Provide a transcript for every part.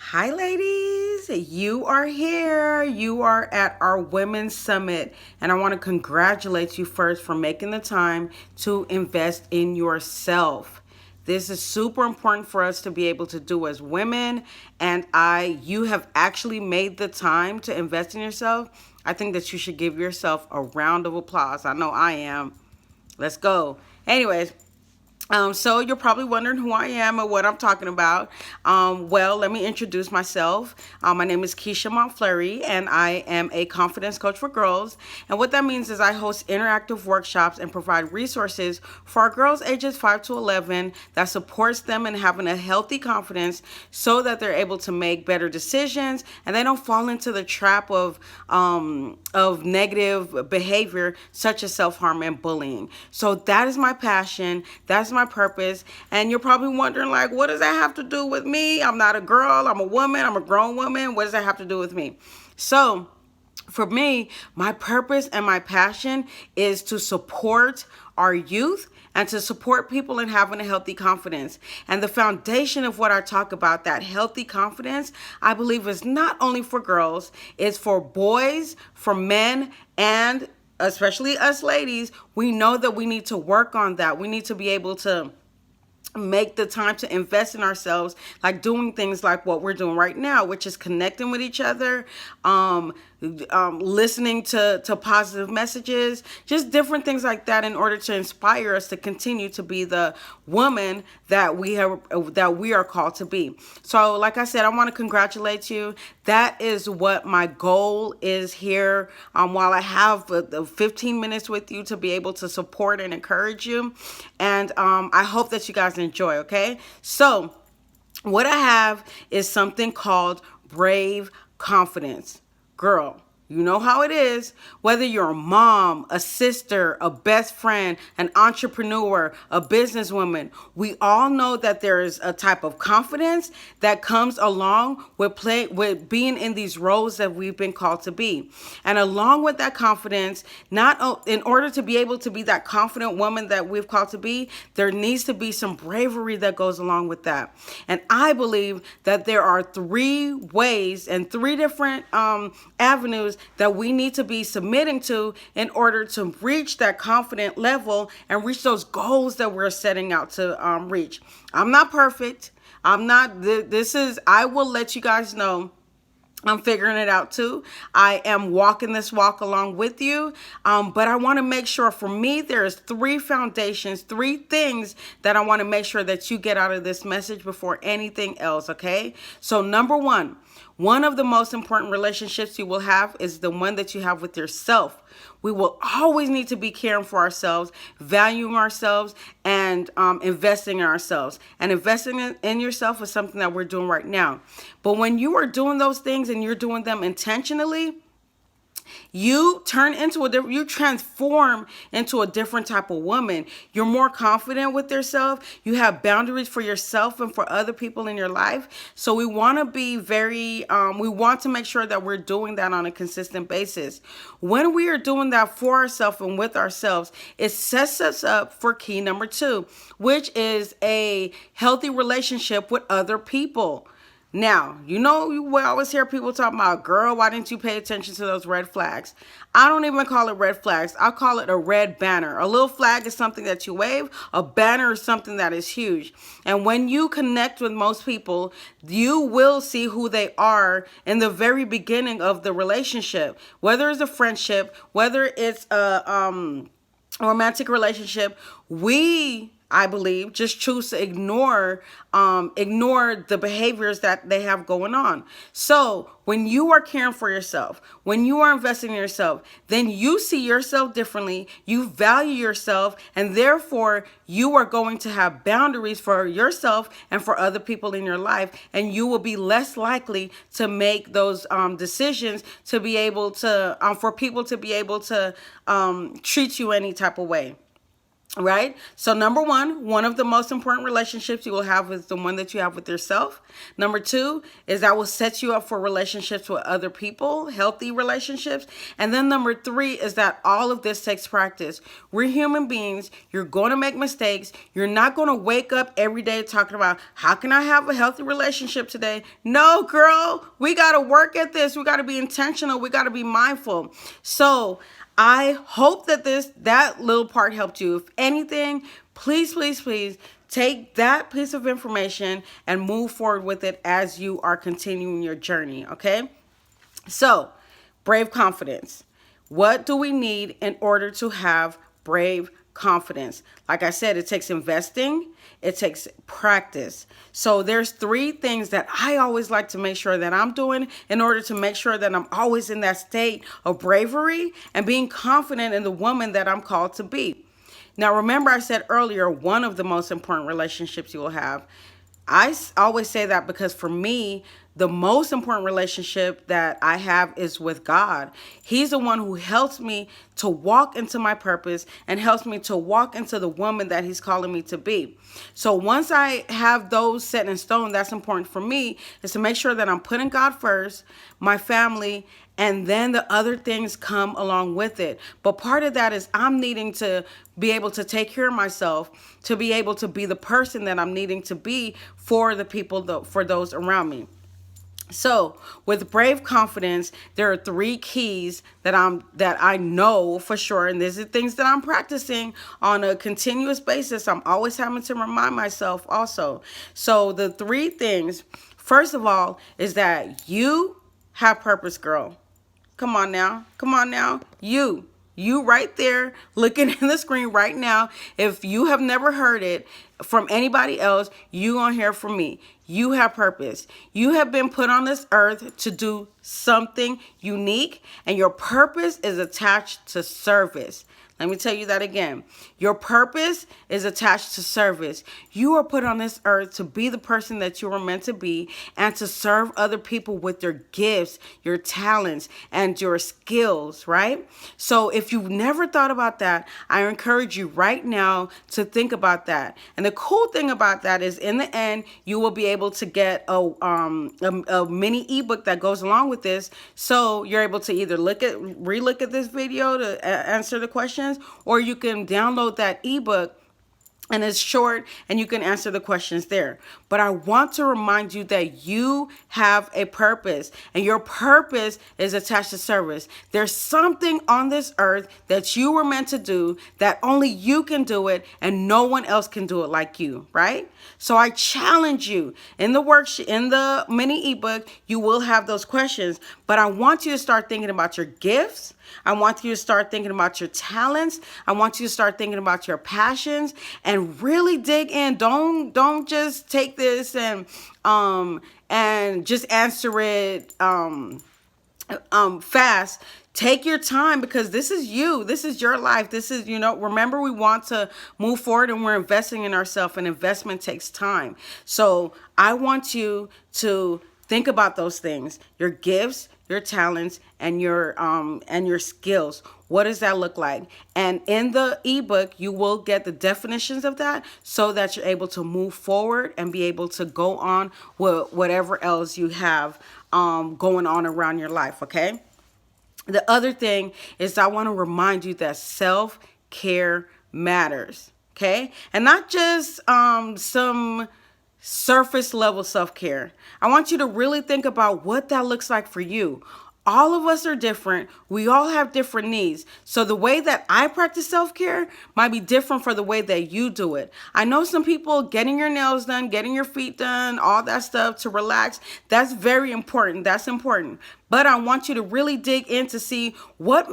Hi, ladies. You are here. You are at our Women's Summit. And I want to congratulate you first for making the time to invest in yourself. This is super important for us to be able to do as women. And you have actually made the time to invest in yourself. I think that you should give yourself a round of applause. I know I am. Let's go. Anyways, so you're probably wondering who I am and what I'm talking about. Well, let me introduce myself. My name is Keisha Montfleury, and I am a confidence coach for girls. And what that means is I host interactive workshops and provide resources for our girls ages 5 to 11 that supports them in having a healthy confidence so that they're able to make better decisions and they don't fall into the trap of negative behavior such as self-harm and bullying. So that is my passion. That's my purpose. And you're probably wondering, like, what does that have to do with me? I'm not a girl. I'm a woman. I'm a grown woman. What does that have to do with me? So for me, my purpose and my passion is to support our youth and to support people in having a healthy confidence. And the foundation of what I talk about, that healthy confidence, I believe is not only for girls, it's for boys, for men, and especially us ladies. We know that we need to work on that. We need to be able to make the time to invest in ourselves, like doing things like what we're doing right now, which is connecting with each other, listening to positive messages, just different things like that in order to inspire us to continue to be the woman that we are called to be. So like I said, I want to congratulate you. That is what my goal is here. While I have the 15 minutes with you to be able to support and encourage you, and I hope that you guys enjoy. Okay, so what I have is something called Brave Confidence. Girl, you know how it is. Whether you're a mom, a sister, a best friend, an entrepreneur, a businesswoman, we all know that there is a type of confidence that comes along with being in these roles that we've been called to be. And along with that confidence, not in order to be able to be that confident woman that we've called to be, there needs to be some bravery that goes along with that. And I believe that there are three ways and three different avenues that we need to be submitting to in order to reach that confident level and reach those goals that we're setting out to reach. I'm not perfect. I'm not, I will let you guys know I'm figuring it out too. I am walking this walk along with you. But I want to make sure, for me, there's three foundations, three things that I want to make sure that you get out of this message before anything else. Okay. So number one of the most important relationships you will have is the one that you have with yourself. We will always need to be caring for ourselves, valuing ourselves, and investing in ourselves. And investing in yourself is something that we're doing right now. But when you are doing those things and you're doing them intentionally, you you transform into a different type of woman. You're more confident with yourself. You have boundaries for yourself and for other people in your life. So we want to be we want to make sure that we're doing that on a consistent basis. When we are doing that for ourselves and with ourselves, it sets us up for key number two, which is a healthy relationship with other people. Now, we always hear people talk about, girl, why didn't you pay attention to those red flags? I don't even call it red flags. I call it a red banner. A little flag is something that you wave. A banner is something that is huge. And when you connect with most people, you will see who they are in the very beginning of the relationship. Whether it's a friendship, whether it's a romantic relationship, I believe, just choose to ignore the behaviors that they have going on. So when you are caring for yourself, when you are investing in yourself, then you see yourself differently, you value yourself, and therefore you are going to have boundaries for yourself and for other people in your life, and you will be less likely to make those decisions to be able to, for people to be able to treat you any type of way. Right? So number one of the most important relationships you will have is the one that you have with yourself. Number two is that will set you up for relationships with other people, healthy relationships. And then number three is that all of this takes practice. We're human beings. You're going to make mistakes. You're not going to wake up every day talking about how can I have a healthy relationship today? No, girl, we got to work at this. We got to be intentional. We got to be mindful. So I hope that that little part helped you. If anything, please, please, please take that piece of information and move forward with it as you are continuing your journey, okay? So, brave confidence. What do we need in order to have brave confidence? Like I said, it takes investing, it takes practice. So there's three things that I always like to make sure that I'm doing in order to make sure that I'm always in that state of bravery and being confident in the woman that I'm called to be. Now, remember I said earlier, one of the most important relationships you will have. I always say that because for me, the most important relationship that I have is with God. He's the one who helps me to walk into my purpose and helps me to walk into the woman that He's calling me to be. So once I have those set in stone, that's important for me, is to make sure that I'm putting God first, my family, and then the other things come along with it. But part of that is I'm needing to be able to take care of myself, to be able to be the person that I'm needing to be for the people, for those around me. So, with brave confidence, there are three keys that I know for sure, and these are things that I'm practicing on a continuous basis. I'm always having to remind myself also. So, the three things, first of all, is that you have purpose, girl. Come on now. Come on now. You right there looking in the screen right now. If you have never heard it from anybody else, you gonna hear from me. You have purpose. You have been put on this earth to do something unique, and your purpose is attached to service. Let me tell you that again. Your purpose is attached to service. You are put on this earth to be the person that you were meant to be and to serve other people with your gifts, your talents, and your skills, right? So if you've never thought about that, I encourage you right now to think about that. And the cool thing about that is in the end, you will be able to get a mini ebook that goes along with this. So you're able to either relook at this video to answer the questions, or you can download that ebook and it's short and you can answer the questions there. But I want to remind you that you have a purpose and your purpose is attached to service. There's something on this earth that you were meant to do that only you can do it and no one else can do it like you, right? So I challenge you in the worksheet, in the mini ebook, you will have those questions, but I want you to start thinking about your gifts. I want you to start thinking about your talents. I want you to start thinking about your passions and really dig in. Don't just take this and just answer it fast. Take your time because this is you. This is your life. This is, remember we want to move forward and we're investing in ourselves, and investment takes time. So I want you to think about those things, your gifts, your talents, and your skills. What does that look like? And in the ebook, you will get the definitions of that so that you're able to move forward and be able to go on with whatever else you have going on around your life, okay? The other thing is I want to remind you that self-care matters, okay? And not just some surface level self-care. I want you to really think about what that looks like for you. All of us are different. We all have different needs. So the way that I practice self-care might be different for the way that you do it. I know some people getting your nails done, getting your feet done, all that stuff to relax, that's very important. That's important. But I want you to really dig in to see what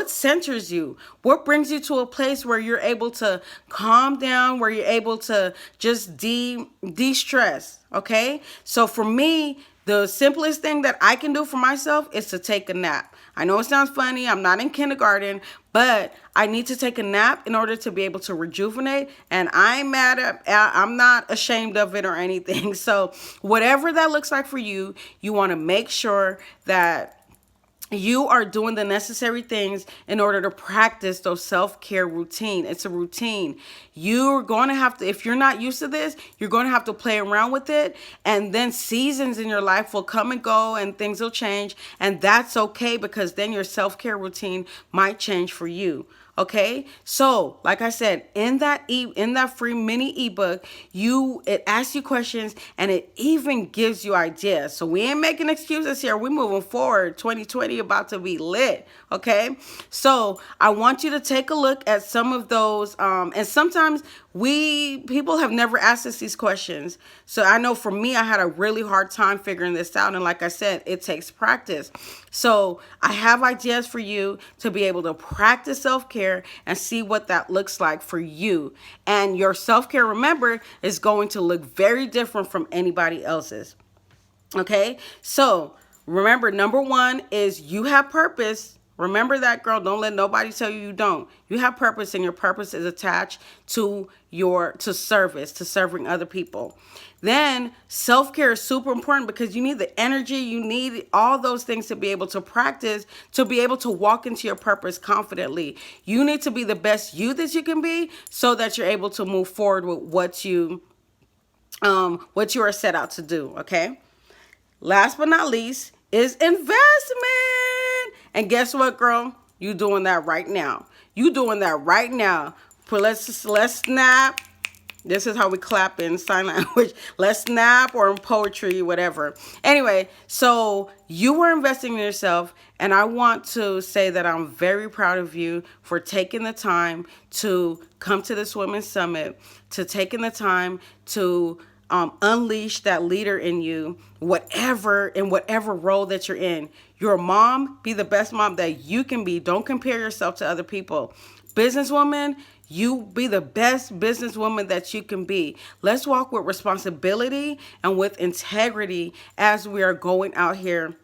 centers you, what brings you to a place where you're able to calm down, where you're able to just de-stress, okay? So for me, the simplest thing that I can do for myself is to take a nap. I know it sounds funny. I'm not in kindergarten, but I need to take a nap in order to be able to rejuvenate. And I'm not ashamed of it or anything. So whatever that looks like for you, you want to make sure that you are doing the necessary things in order to practice those self-care routine. It's a routine. You're going to have to, if you're not used to this, you're going to have to play around with it. And then seasons in your life will come and go and things will change. And that's okay, because then your self-care routine might change for you. Okay, so like I said, in that free mini ebook, it asks you questions and it even gives you ideas. So we ain't making excuses here. We're moving forward. 2020 about to be lit. Okay, so I want you to take a look at some of those. And sometimes people have never asked us these questions. So I know for me, I had a really hard time figuring this out. And like I said, it takes practice. So I have ideas for you to be able to practice self-care and see what that looks like for you. And your self-care, remember, is going to look very different from anybody else's. Okay, so remember, number one is you have purpose. Remember that, girl. Don't let nobody tell you don't. You have purpose, and your purpose is attached to service, to serving other people. Then self-care is super important because you need the energy, you need all those things to be able to practice, to be able to walk into your purpose confidently. You need to be the best you that you can be so that you're able to move forward with what you are set out to do, okay? Last but not least is investment. And guess what, girl? You doing that right now. You doing that right now. Let's snap. This is how we clap in sign language. Let's snap, or in poetry, whatever. Anyway, so you were investing in yourself, and I want to say that I'm very proud of you for taking the time to come to this Women's Summit, to taking the time to unleash that leader in you, whatever role that you're in. You're a mom. Be the best mom that you can be. Don't compare yourself to other people. Businesswoman, you be the best businesswoman that you can be. Let's walk with responsibility and with integrity as we are going out here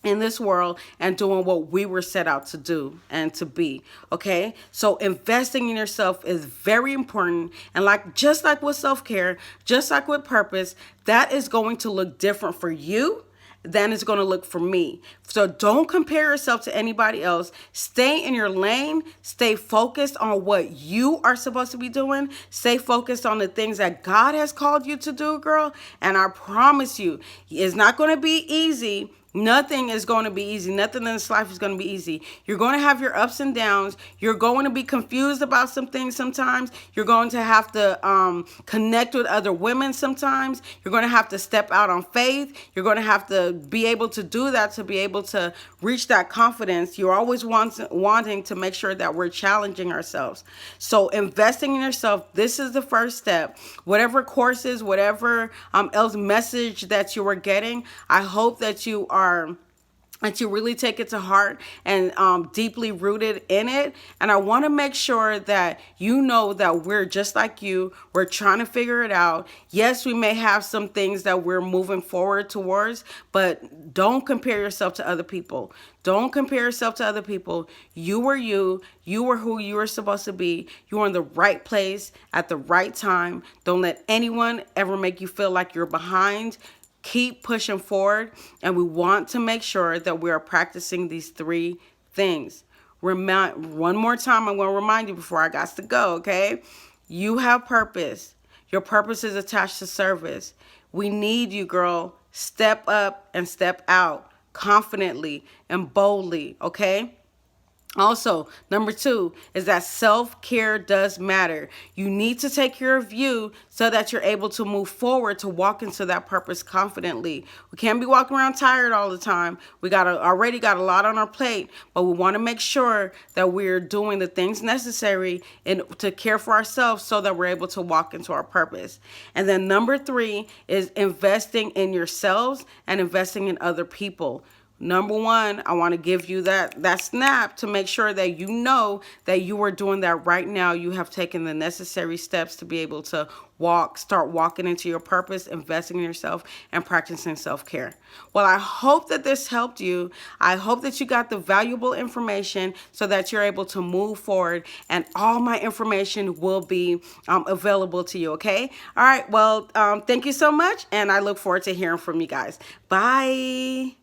in this world and doing what we were set out to do and to be. Okay, so investing in yourself is very important, and just like with self-care, just like with purpose, that is going to look different for you than it's going to look for me. So don't compare yourself to anybody else. Stay in your lane. Stay focused on what you are supposed to be doing. Stay focused on the things that God has called you to do, girl. And I promise you, it's not going to be easy. Nothing is going to be easy. Nothing in this life is going to be easy. You're going to have your ups and downs. You're going to be confused about some things sometimes. You're going to have to connect with other women sometimes. You're going to have to step out on faith. You're going to have to be able to do that to be able to reach that confidence. You're always wanting to make sure that we're challenging ourselves. So investing in yourself, this is the first step. Whatever courses, whatever else message that you are getting, I hope that you really take it to heart and deeply rooted in it. And I want to make sure that you know that we're just like you. We're trying to figure it out. Yes, we may have some things that we're moving forward towards, but don't compare yourself to other people. Don't compare yourself to other people. You were you. You were who you were supposed to be. You were in the right place at the right time. Don't let anyone ever make you feel like you're behind. Keep pushing forward, and we want to make sure that we are practicing these 3 things. One more time, I'm going to remind you before I got to go, okay? You have purpose. Your purpose is attached to service. We need you, girl. Step up and step out confidently and boldly, okay? Also, number 2 is that self-care does matter. You need to take care of you so that you're able to move forward to walk into that purpose confidently. We can't be walking around tired all the time. We already got a lot on our plate, but we want to make sure that we're doing the things necessary to care for ourselves so that we're able to walk into our purpose. And then number 3 is investing in yourselves and investing in other people. Number 1, I want to give you that snap to make sure that you know that you are doing that right now. You have taken the necessary steps to be able to start walking into your purpose, investing in yourself, and practicing self-care. Well, I hope that this helped you. I hope that you got the valuable information so that you're able to move forward, and all my information will be available to you, okay? All right, well, thank you so much, and I look forward to hearing from you guys. Bye.